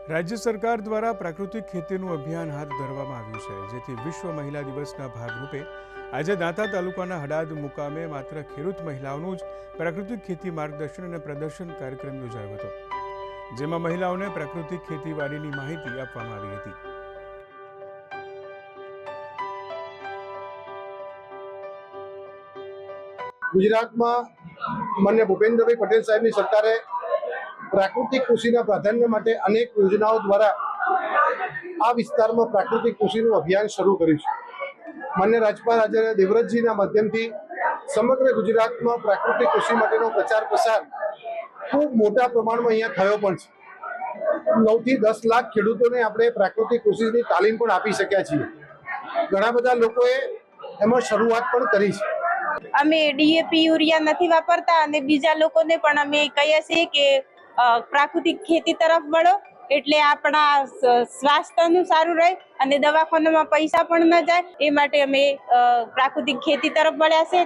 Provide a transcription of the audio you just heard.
રાજ્ય સરકાર દ્વારા પ્રાકૃતિક ખેતીનું અભિયાન હાથ ધરવામાં આવ્યું છે, જેથી વિશ્વ મહિલા દિવસના ભાગરૂપે આજે દાંતા તાલુકાના હડાદ મુકામે માત્ર ખેડૂત મહિલાઓનું જ પ્રાકૃતિક ખેતી માર્ગદર્શન અને પ્રદર્શન કાર્યક્રમ યોજાયો હતો, જેમાં મહિલાઓને પ્રાકૃતિક ખેતીવાડીની માહિતી આપવામાં આવી હતી। ગુજરાતમાં માન્ય ભૂપેન્દ્રભાઈ પટેલ સાહેબની સરકારે પ્રાકૃતિક કૃષિના પ્રાધાન્ય માટે અનેક યોજનાઓ દ્વારા આ વિસ્તારમાં પ્રાકૃતિક કૃષિનું અભિયાન શરૂ કર્યું છે। માન્ય રાજ્યપાલ આચાર્ય દેવવ્રતજીના માધ્યમથી સમગ્ર ગુજરાતમાં પ્રાકૃતિક કૃષિ માટેનો પ્રચાર પ્રસાર ખૂબ મોટા પ્રમાણમાં અહીંયા થયો પણ છે। 9 થી 10 લાખ ખેડૂતોને આપણે પ્રાકૃતિક કૃષિની તાલીમ પણ આપી શક્યા છીએ। ઘણા બધા લોકોએ એમાં શરૂઆત પણ કરી છે। અમે ડીએપી યુરિયા નથી વાપરતા અને બીજા લોકોને પણ અમે કહીએ છીએ કે પ્રાકૃતિક ખેતી તરફ વળો, એટલે આપણા સ્વાસ્થ્યનું સારું રહે અને દવાખાનામાં પૈસા પણ ન જાય, એ માટે અમે પ્રાકૃતિક ખેતી તરફ વળ્યા છે।